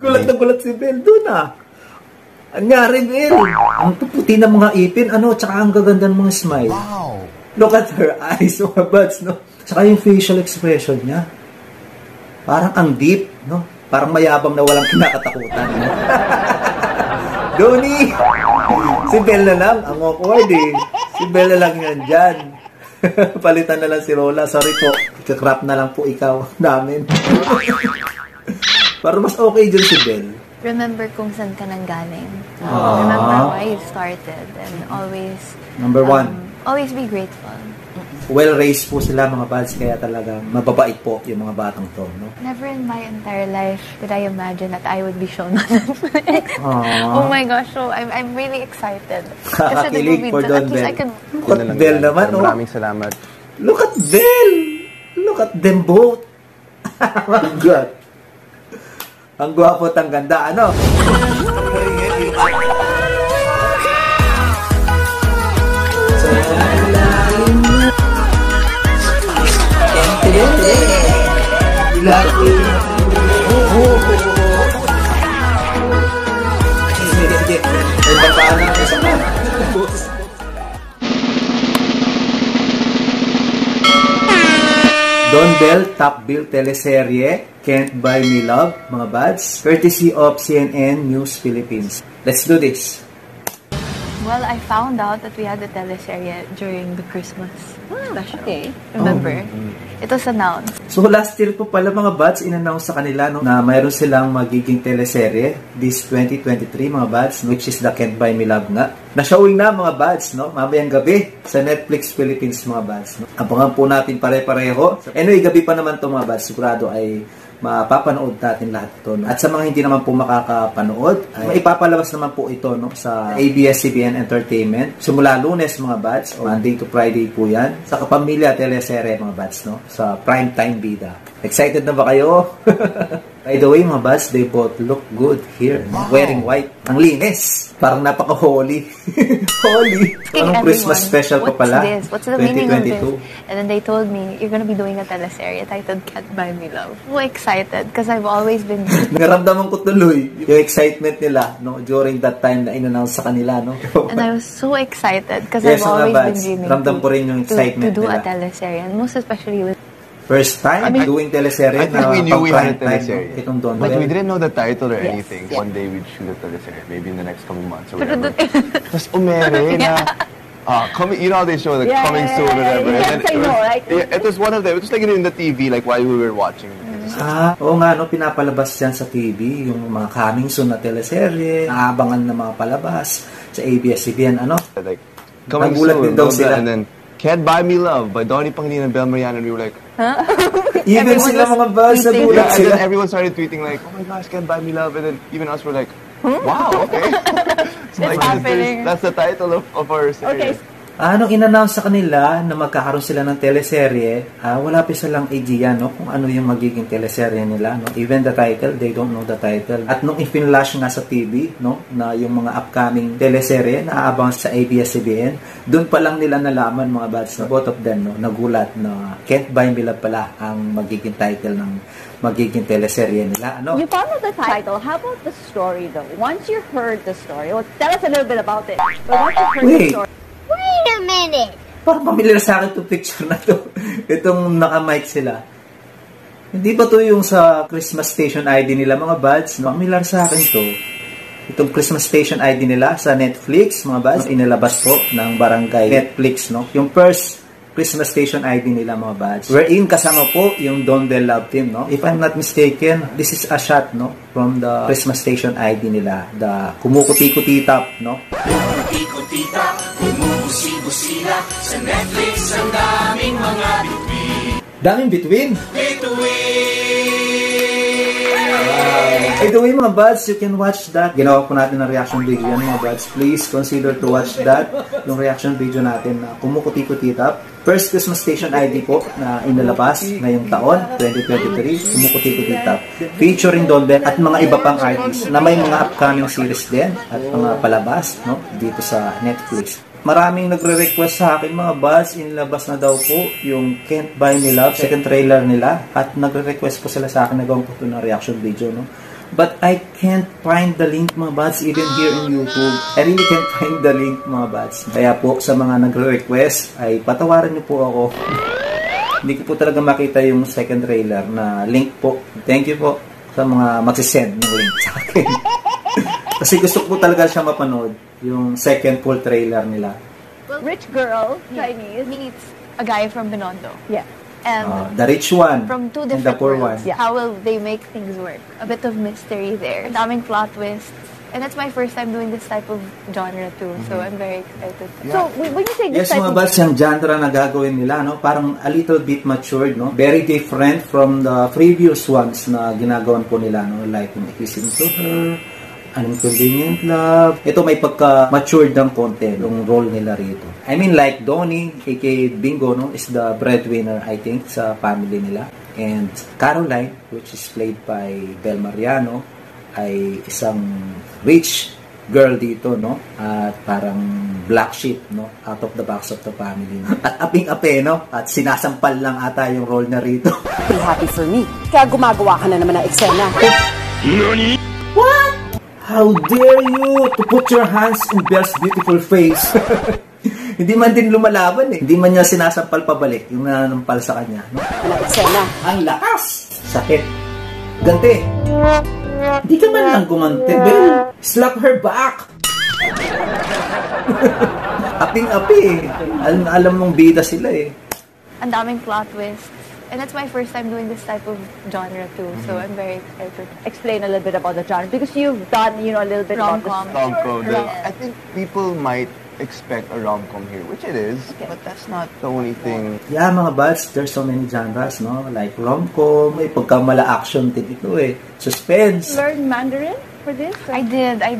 Gulat na gulat si Belle doon ah. Anyari, Belle. Ang puputi ng mga ipin, tsaka ang gaganda ng mga smile. Wow! Look at her eyes, mga buds, no? Tsaka yung facial expression niya. Parang ang deep, no? Parang mayabang na walang kinakatakutan, no? Donnie! Si Belle na lang, ang awkward eh. Si Belle na lang yan dyan. Palitan na lang si Lola. Sorry po, ikakrap na lang po ikaw namin. Para mas okay dyan si Belle. Remember kung saan ka nang galing. Remember why you started. And always... Number one. Always be grateful. Well-raised po sila mga buds, kaya talaga mababait po yung mga batang to, no? Never in my entire life did I imagine that I would be shown on Netflix. Oh my gosh, so I'm really excited. Kakakilig for Don Belle. Look at Belle naman, oh. Maraming salamat. Look at Belle! Look at them both! Oh my God! Ang gwapo at ang ganda, ano? Don Belle top bill teleserye Can't Buy Me Love, mga buds, courtesy of CNN News Philippines. Let's do this. Well, I found out that we had a teleserye during the Christmas special. Okay. Remember? It was announced. So last year po pala mga buds, in-announce sa kanila no, na mayroon silang magiging teleserye this 2023 mga buds, which is the Can't Buy Me Love nga. Na-showing na mga buds, no? Mamayang gabi sa Netflix Philippines mga buds. No? Abangan po natin pare-pareho. Anyway, gabi pa naman to mga buds. Sigurado ay mapapanood natin lahat ito. No? At sa mga hindi naman po makakapanood, ay ipapalabas naman po ito no, sa ABS-CBN Entertainment. Simula Lunes mga buds, o Monday to Friday po yan. Sa Kapamilya Teleserye mga buds, no? Sa Primetime Bida. Excited na ba kayo? By the way mga buds, they both look good here. Wow. Wearing white. Ang linis. Parang napaka-holy. Holy. Anong Christmas special pa pala? What's the meaning of this? And then they told me, you're gonna be doing a teleserye titled Can't Buy Me Love. So excited because I've always been... Naramdaman ko tuloy yung excitement nila no, during that time na in-announce sa kanila. No? And I was so excited because I've always been dreaming ramdam ko rin yung excitement to do nila. A teleserye. And most especially with... First time doing teleserye. I think we knew we had a teleserye. But we didn't know the title or anything. One day we'd shoot a teleserye. Maybe in the next coming months or whatever. Tapos umere na... coming, you know how they show the coming soon or whatever. Yes, I know, right? It was one of them. It was like in the TV, like while we were watching. Oo nga, no, pinapalabas yan sa TV, yung mga coming soon na teleserye, naabangan na mga palabas sa ABS-CBN, ano? Like, coming soon, din daw sila. And then, Can't Buy Me Love by Donnie Pangilinan and Bel Mariano, and we were like, huh? Even sila mga buzz sa bulat sila. And then everyone started tweeting like, oh my gosh, Can't Buy Me Love, and then even us were like, wow, okay. It's like, that's the title of our series. Okay. Nung in-announce sa kanila na magkakaroon sila ng teleserye, wala pa silang idea no, kung ano yung magiging teleserye nila. No? Even the title, they don't know the title. At nung i-flash nga sa TV, no, na yung mga upcoming teleserye na aabang sa ABS-CBN, doon pa lang nila nalaman mga buds, no, both of them, no, nagulat na Can't Buy Me Love pala ang magiging title ng magiging teleserye nila. Ano? You follow the title. How about the story though? Once you heard the story, well, tell us a little bit about it. But once you heard the story... Wait a minute! Parang familiar sa akin itong picture na to. Itong naka-mic sila. Hindi ba to yung sa Christmas Station ID nila mga buds? No? Familiar sa akin to. Itong Christmas Station ID nila sa Netflix, mga buds, inilabas po ng barangay Netflix, no? Yung first Christmas Station ID nila mga buds. Wherein kasama po yung Don Belle Love Team, no? If I'm not mistaken, this is a shot, no? From the Christmas Station ID nila. The kumukuti-kuti top, no? Kumukuti-kuti top, bumubusi-busila sa Netflix, ang daming mga bituin. Daming bituin? By the way mga buds, you can watch that. Ginawa po natin ng reaction video yan mga buds. Please consider to watch that. Yung reaction video natin na kumukuti-kuti top. First Christmas Station ID po na inalabas ngayong taon, 2023. Kumukuti-kuti top. Featuring Don Belle at mga iba pang artists na may mga upcoming series din at mga palabas no, dito sa Netflix. Maraming nagre-request sa akin mga buds, inilabas na daw po yung Can't Buy Me Love, second trailer nila. At nagre-request po sila sa akin na gawin po ito ng reaction video. No? But I can't find the link mga buds even here in YouTube. I really can't find the link mga buds. Kaya po sa mga nagre-request ay patawaran niyo po ako. Hindi ko po talaga makita yung second trailer na link po. Thank you po sa mga magsisend ng link sa akin. Kasi gusto ko talaga siya mapanood yung second full trailer nila. Rich girl, Chinese. Meets a guy from Binondo. Yeah. And The rich one from two and the different poor worlds. one. Yeah. How will they make things work? A bit of mystery there. Daming plot twists. And it's my first time doing this type of genre too. So I'm very excited. So, when you say this Yes, type mga of buds, yung genre na gagawin nila, no? Parang a little bit matured, no? Very different from the previous ones na ginagawan po nila, no? Like yung Kissing to Her, An Inconvenient Love. Ito may pagka-matured ng konti, yung role nila rito. I mean, like Donnie, aka Bingo, no? Is the breadwinner, I think, sa family nila. And Caroline, which is played by Bel Mariano, ay isang rich girl dito, no? At parang black sheep, no? Out of the box of the family. No? At aping-ape, no? At sinasampal lang ata yung role na rito. Be happy for me. Kaya gumagawa ka na naman ng eksena. Nani? What? How dare you to put your hands in Belle's beautiful face? Hindi man din lumalaban eh. Hindi man niya sinasampal pabalik yung nananampal sa kanya. No? Ng eksena. Ang lakas! Sakit. Ganti. Hindi ka man lang gumante, Belle. Slap her back. Aping-api eh. Alam mong bida sila eh. Ang daming plot twists. And it's my first time doing this type of genre too. So I'm very excited. explain a little bit about the genre because you've done, a little bit about Rom-com. the Rom-com. Yeah. I think people might expect a rom-com here, which it is, but that's not the only thing. Yeah, mga buds, there's so many genres, no? Like rom-com, may pagkamala-action din ito eh. Suspense. Learn Mandarin for this? I did a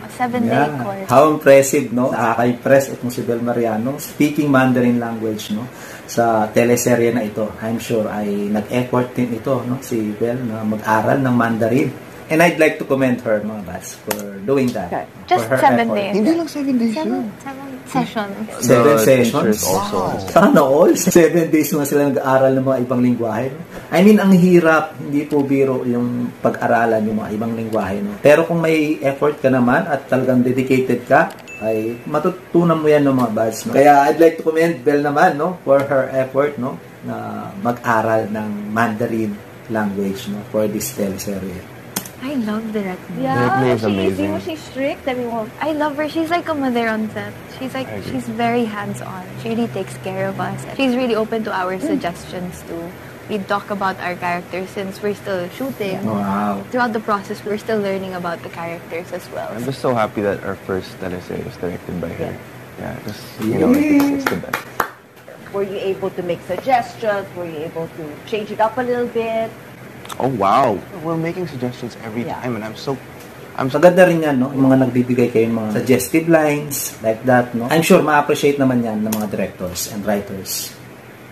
7-day course. How impressive, no? Nakaka-impress itong si Bel Mariano. Speaking Mandarin language, no? Sa teleserye na ito. I'm sure ay nag-effort din ito, no? Si Bel na mag-aral ng Mandarin. And I'd like to commend her, mga bats, for doing that. Okay. Just for her 7 effort. days. Hindi lang 7 days yun. 7 sessions. 7 The sessions. teachers also. Sana all. 7 days mga sila nag-aaral ng mga ibang lingwahe. No? I mean, ang hirap, hindi po biro yung pag-aralan yung mga ibang lingwahe. No? Pero kung may effort ka naman at talagang dedicated ka, ay matutunan mo yan ng mga buds. No? Kaya I'd like to commend Bel naman, no, for her effort, no, na mag-aral ng Mandarin language, no, for this teleserye. I love Direct Mo. Yeah, Directly is she's, amazing. she's strict. Everyone. I love her. She's like a mother on set. She's like, I agree. she's very hands-on. She really takes care of us. She's really open to our suggestions too. We talk about our characters since we're still shooting. Wow. Throughout the process, we're still learning about the characters as well. I'm just so happy that our first teleserie was directed by her. Yeah, just, it's the best. Were you able to make suggestions? Were you able to change it up a little bit? Oh, wow. We're making suggestions every Yeah. time, and I'm so Maganda rin yan, no? Yung mga nagbibigay kayo ng mga suggestive lines, like that, no? I'm sure ma-appreciate naman yan ng mga directors and writers.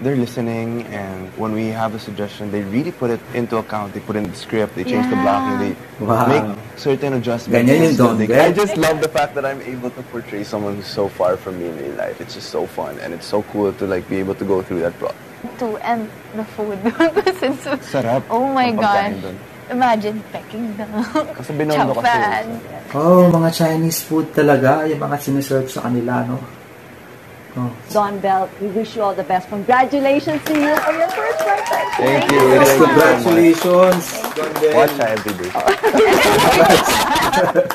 they're listening, and when we have a suggestion, they really put it into account. They put in the script, they change the blocking, they Wow. make certain adjustments. Ganyan yung Don Bell. I just love the fact that I'm able to portray someone who's so far from me in real life. It's just so fun, and it's so cool to like be able to go through that process. Too, and the food. Since, Sarap. oh my ang God. pagkain dun. Imagine Peking duck. Kasi Binondo kasi. Chaopan. Oh, mga Chinese food talaga, yung mga siniserve sa kanila, no? Oh. Don Bell, we wish you all the best. Congratulations to you on your first birthday. Thank you. Yes, Thank you so much. congratulations. Don Bell. Watch her every day.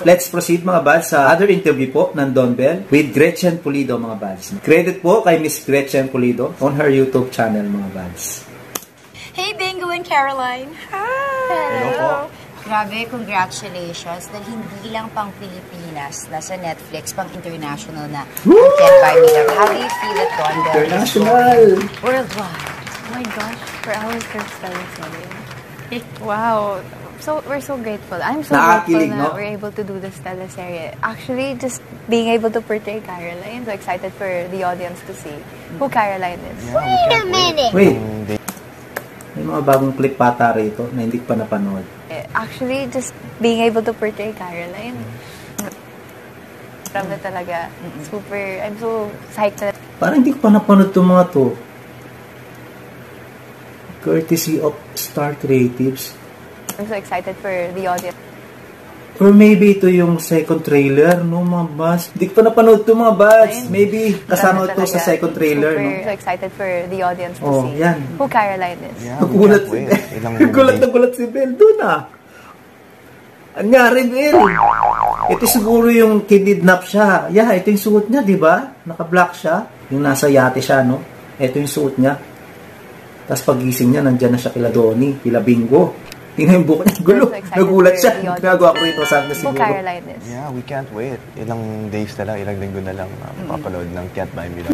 Let's proceed mga buds sa other interview po ng Don Bell with Gretchen Pulido mga buds. Credit po kay Miss Gretchen Pulido on her YouTube channel mga buds. Hey, Bingo and Caroline! Hi! Hello po. Grabe, congratulations dahil hindi lang pang Pilipinas, nasa Netflix, pang international na. Can't Buy Me Love. How do you feel that Don Bell is International! going worldwide? Oh my gosh, for our first teleserye. Wow. So, we're so grateful. I'm so Nakakilig, grateful na no? we're able to do this teleserye. Actually, just being able to portray Caroline, so excited for the audience to see who Caroline is. Wait a minute! Wait, may mga bagong clip pata rito na hindi ko pa napanood. Actually, just being able to portray Caroline. Grabe talaga. Super, I'm so psyched na. Parang hindi ko pa napanood itong mga to. Courtesy of Star Creatives. I'm so excited for the audience. Or maybe ito yung second trailer, no, mga buds. Hindi ko pa napanood ito, mga buds. Maybe kasama ito sa second trailer, no? So excited for the audience to see yan. who Caroline is. Yeah, Nagulat si Belle. Gulat na gulat si Belle doon, Anyari, Belle. Ito siguro yung kinidnap siya. Yeah, ito yung suot niya, di ba? Naka-black siya. Yung nasa yate siya, no? Ito yung suot niya. Tapos pagising niya, nandyan na siya kila Donnie, kila Bingo. Tingnan yung buka niya. Gulo. Nagulat siya. Ginagawa ko ito. Sabi na siguro. Caroline is. Yeah, we can't wait. Ilang days na lang, ilang linggo na lang papanood ng Can't Buy Me Love.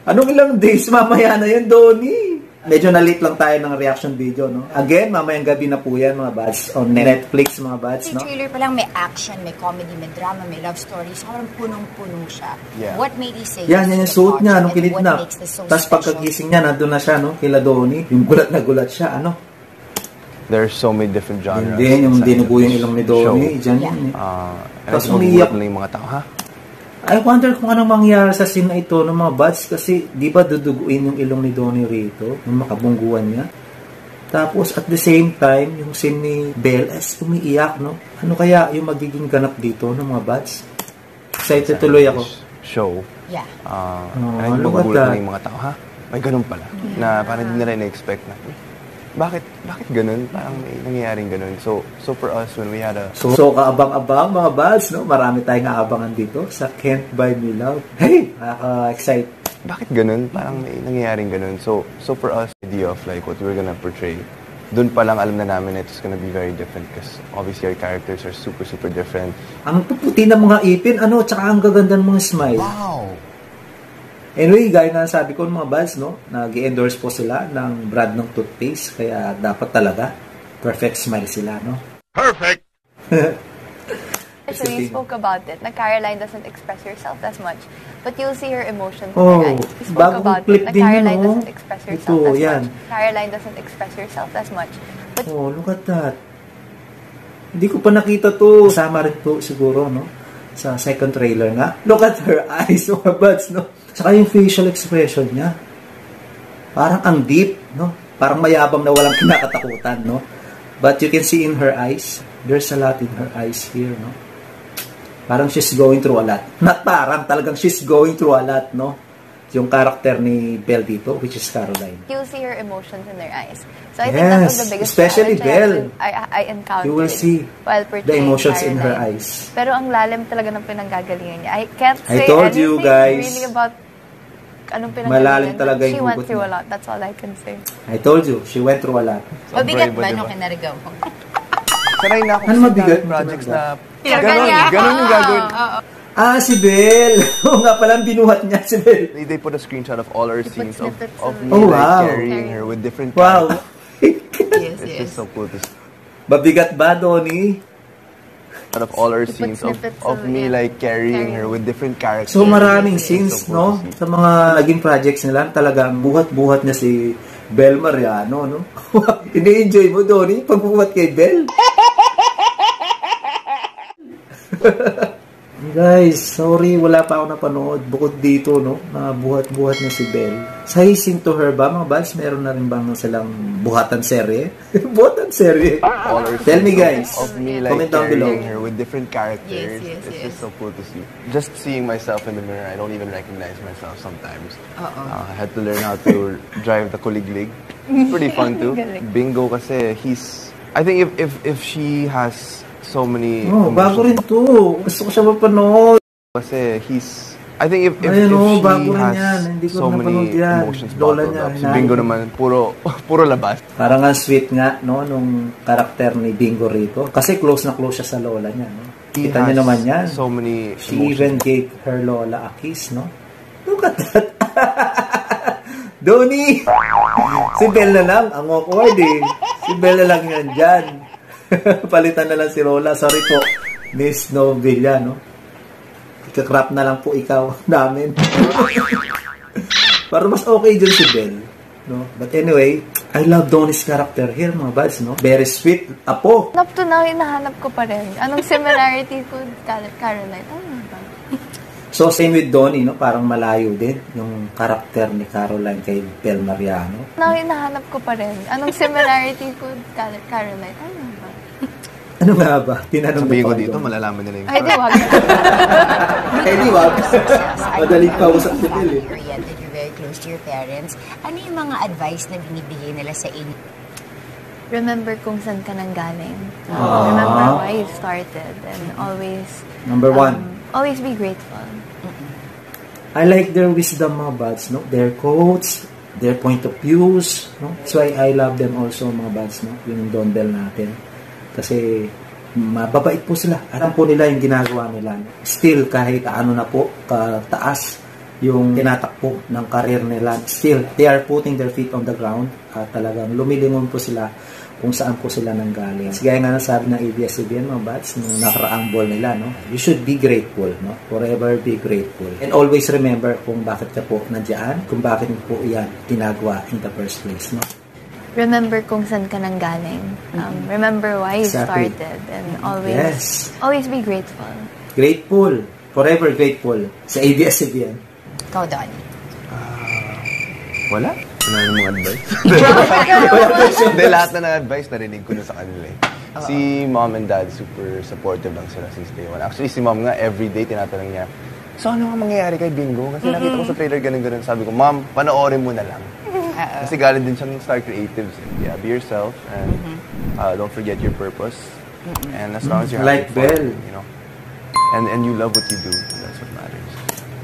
Anong ilang days? Mamaya na yan, Donnie. Medyo na-late lang tayo ng reaction video, no? Again, mamayang gabi na po yan, mga buds. On Netflix, mga buds, no? Yung trailer pa lang, may action, may comedy, may drama, may love story. Sobrang punong-puno siya. Yeah. What made you say Yan yung suot niya, nung kinidnap. What makes this so Tapos special? pagkagising niya, nandun na siya, no? Kila Donnie. Yung gulat na gulat siya, ano? There's so many different genres. Hindi, yung dinugo yung ilong ni Donnie. Diyan yun, eh. Tapos umiiyak na yung mga tao, ha? I wonder kung anong mangyari sa scene na ito ng mga buds kasi di ba duduguin yung ilong ni Donnie rito, yung makabungguan niya. Tapos at the same time, yung scene ni Belle is umiiyak, no? Ano kaya yung magiging ganap dito ng mga buds? Excited tuloy ako. Show. Yeah. Ay, magugulat na yung mga tao, ha? May ganun pala. Na parang hindi nila na-expect na. Bakit ganun? Parang may nangyayaring ganun. So for us, when we had a... So kaabang-abang mga buds, no? Marami tayong aabangan dito sa Can't Buy Me Love. Hey! Nakaka-excite. Bakit ganun? Parang may nangyayaring ganun. So for us, the idea of like what we're gonna portray, dun pa lang alam na namin it's gonna be very different because obviously our characters are super, super different. Ang puputi ng mga ipin, ano? Tsaka ang gaganda ng mga smile. Wow! Anyway, gaya na sabi ko mga buds, no? Nag-endorse po sila ng brand ng toothpaste. Kaya dapat talaga perfect smile sila, no? Perfect! So we spoke about it, na Caroline doesn't express herself as much, but you'll see her emotions in her eyes. We spoke about it, na Caroline doesn't express herself as much. Caroline doesn't express herself as much. But look at that. Hindi ko pa nakita to. Kasama rin po siguro, no? Sa second trailer nga. Look at her eyes, mga buds, no? Saka yung facial expression niya. Parang ang deep, no? Parang mayabang na walang kinakatakutan, no? But you can see in her eyes, there's a lot in her eyes here, no? Parang she's going through a lot. Not parang, talagang she's going through a lot, no? Yung character ni Belle dito, which is Caroline. you'll see her emotions in her eyes. So I think that was the biggest especially challenge Belle. I encountered You will see while the portraying emotions Caroline. in her eyes. Pero ang lalim talaga ng pinanggagalingan niya. I can't say told anything you guys, really about anong pinanggagalingan. malalim talaga yung She went hugot through niya. a lot. That's all I can say. I told you, she went through a lot. Mabigat Sobrang ba iba, nung diba? kinarigaw mo? Sanay na ako Ano sa mabigat? dami projects na... Ganyan. Ganon yung gagawin. Si Belle! Oo nga pala, binuhat niya si Belle. They put a screenshot of all our scenes of snippets me of- wow. carrying her with different Wow! characters. Yes, It's just so cool to see. Mabigat ba, Donnie? Out of all our scenes snippets of me yeah, like carrying her with different characters. So maraming It's scenes, so cool no? to see. Sa mga naging projects nila, talagang buhat-buhat niya si Belle Mariano, no? Ini-enjoy mo, Donnie, pagbuhat kay Belle? Guys, sorry, wala pa ako napanood. Bukod dito, no? Na buhat-buhat na si Belle. Sa Hissing to Her ba, mga buds? Meron na rin bang silang buhatan serye? buhatan serye? All our Tell me, scenes guys. of me like Comment down below. carrying her with different characters. Yes, It's just so cool to see. Just seeing myself in the mirror, I don't even recognize myself sometimes. I had to learn how to drive the kuliglig. It's pretty fun too. Bingo kasi I think if she has so many Bago rin emotions, to. Gusto ko siya mapanood. kasi I think if Ayun, she bago rin yan. has Hindi ko so many napanood yan. emotions Lola bottled niya, up, si hinahanap Bingo ko. naman puro labas. Parang ang sweet nga, no, nung karakter ni Bingo rito. Kasi close na close siya sa lola niya, no? He Kita niyo has naman yan. so many She emotions. even gave her lola a kiss, no? Look at that. Donnie! Si Belle na lang. Ang awkward eh. Si Belle na lang yan dyan. Palitan na lang si Lola. Sorry po, Miss Novilla, no? Ikakrap na lang po ikaw namin. Para mas okay dyan si Belle. No? But anyway, I love Donnie's character here, mga buds, no? Very sweet. Apo. Up to now, hinahanap ko pa rin. Anong similarity ko Caroline? Ano ba? So, same with Donnie, no? Parang malayo din yung karakter ni Caroline kay Belle Mariano. Now, hinahanap ko pa rin. Anong similarity ko Caroline? Ano Ano nga ba? Tinanong sabihin mo ko pa dito, yun. malalaman nila yung Ay, di wag. Ay, di wag. Madaling kausap si Bel eh. Oriented, you're very close to your parents. Ano yung mga advice na binibigay nila sa inyo? Remember kung saan ka nang galing. Remember why you started. And always... Number one. Always be grateful. I like their wisdom, mga buds, no? Their quotes, their point of views, no? That's why I love them also, mga buds, no? Yung Don Bell natin. Kasi mababait po sila. Alam po nila yung ginagawa nila. Still, kahit ano na po, kataas yung tinatakbo ng career nila. Still, they are putting their feet on the ground. At talagang lumilingon po sila kung saan po sila nanggaling. Gaya nga nasabi ng ABS-CBN, mga bats, nung nakaraang ball nila, no? You should be grateful, no? Forever be grateful. And always remember kung bakit ka po nandiyan, kung bakit po yan ginagawa in the first place, no? Remember kung saan ka nang galing. Remember why you started. And always be grateful. Grateful. Forever grateful. Sa ABS-CBN. Ikaw, Donnie. Wala? Wala ng mga advice? Hindi, lahat na ng advice narinig ko na sa kanila eh. Si mom and dad, super supportive lang sila since day one. Actually, si mom nga, everyday tinatanong niya, so ano nga mangyayari kay Bingo? Kasi nakita ko sa trailer ganun-ganun. Sabi ko, mom, panoorin mo na lang. Kasi galing din siya ng Star Creatives. Yeah, be yourself and don't forget your purpose. And as long as you're like Bell, you know, and you love what you do, that's what matters.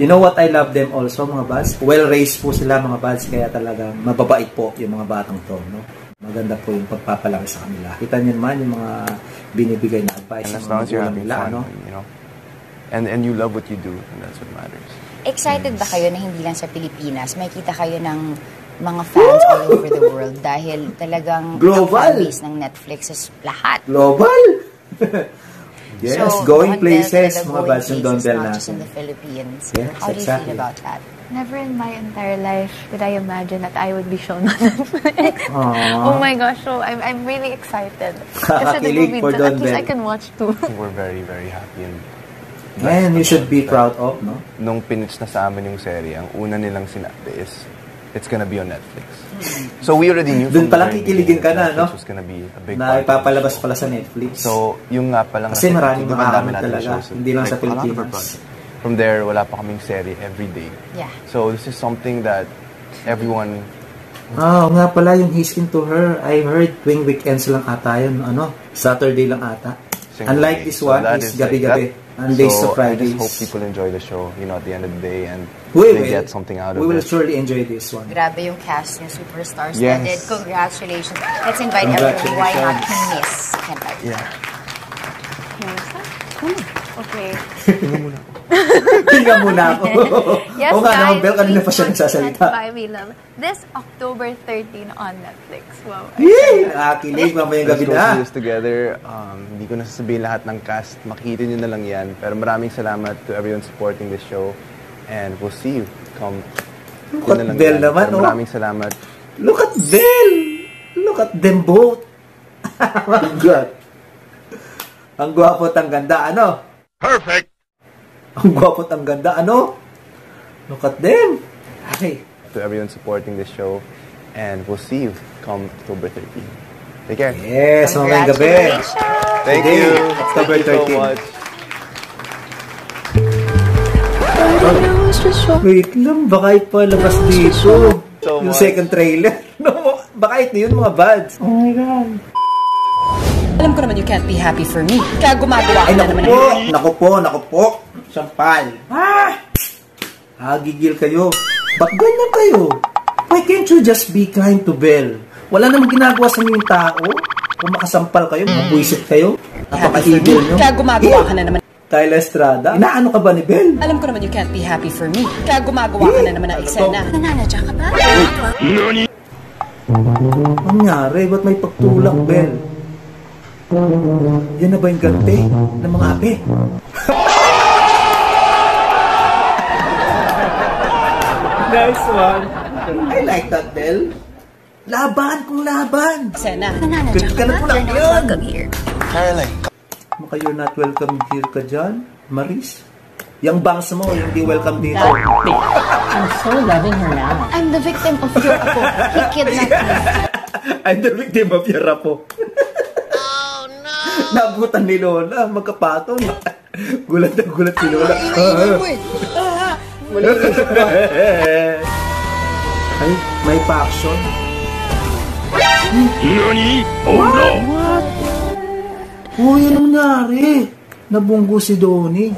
You know what I love them also, mga buds? Well-raised po sila, mga buds, kaya talagang mababait po yung mga batang to, no? Maganda po yung pagpapalaki sa kanila. Kita niyo naman yung mga binibigay na advice. And as long as you're having fun, you know, and you love what you do, and that's what matters. Excited ba kayo na hindi lang sa Pilipinas? May kita kayo ng mga fans all over the world dahil talagang global ang fanbase ng Netflix is lahat. Global! Yes, so, going places, mga buds yung Don Bell not just in natin. the Philippines. Yes, How do you feel about that? Never in my entire life did I imagine that I would be shown on Netflix. Oh my gosh, so I'm really excited. Kasi Kakakilig for Don at least Bell. I can watch too. We're very, very happy and Man, you should be proud of, no? Nung pinitch na sa amin yung serye, ang una nilang sinabi is, it's gonna be on Netflix. So we already knew Doon palang kikiligin ka na, no? was gonna be a big Na ipapalabas pala sa Netflix. So, yung nga palang... Kasi maraming sobrang dami makakamit natin talaga, shows. hindi lang sa Like, a lot of our Pilipinas. projects. From there, wala pa kaming serye every day. Yeah. So this is something that everyone... Nga pala yung He's Into Her. I heard tuwing weekends lang ata yun, ano? Saturday lang ata. Unlike this one, is gabi-gabi. And days to Fridays. I just hope people enjoy the show, you know, at the end of the day, and they get something out of it. We will surely enjoy this one. Grabe yung cast yung superstars Yes. na did. Congratulations. Let's invite everyone. Why not Miss Kendall? Yeah. Okay. Tingnan muna ako. Yes, Oo nga naman, guys, Bel, kanina pa siya please nagsasalita. watch Can't Buy Me Love this October 13 on Netflix. Wow. Yay! Nakakilig, mamayang gabi Let's go see na. this together. Hindi ko nasasabihin lahat ng cast. Makikita nyo na lang yan. Pero maraming salamat to everyone supporting this show. And we'll see you. Look at Bel naman, Pero oh. maraming salamat. Look at Bel! Look at them both. Oh my God. Ang gwapo at ang ganda, ano? Perfect! Ang gwapo at ang ganda, ano? Look at them. Okay. To everyone supporting this show. And we'll see you come October 13. Take care. Yes, mamayang gabi. Thank Today, you. October Thank you so 13. much. Wait lang, baka ipalabas dito. So Yung much. second trailer. No, baka ito yun, mga buds. Oh my God. Alam ko naman you can't be happy for me. Kaya gumagawa ka Ay, na naman. naku po. Sampal. Gigil kayo. Ba't ganyan kayo? Why can't you just be kind to Bel? Wala namang ginagawa sa inyong tao. Kung makasampal kayo, mabuisit kayo. Napaka-evil nyo. Kaya gumagawa ka na naman. Tyler Estrada, inaano ka ba ni Bel? Alam ko naman you can't be happy for me. Kaya gumagawa ka na naman ng eksena. Nananadya ka ba? Ang nangyari? Ba't may pagtulak, Bel? Yan na ba yung ganti ng mga ape? Nice one. I like that, Bel. Laban kung laban. Eksena. Nananadya Ganti ka na po lang yun. Welcome here. Caroline. Maka you're not welcome here ka dyan, Maris. Yung bangs mo, yung di welcome dito. I'm so loving her now. I'm the victim of your apo. He kidnapped me. I'm the victim of your rapo. Oh, no! Nabutan ni Lola, magkapatong. Gulat na gulat si Lola. Ay, may pa-action. Nani? Oh no! What? Uy, anong nangyari? Nabunggo si Donnie.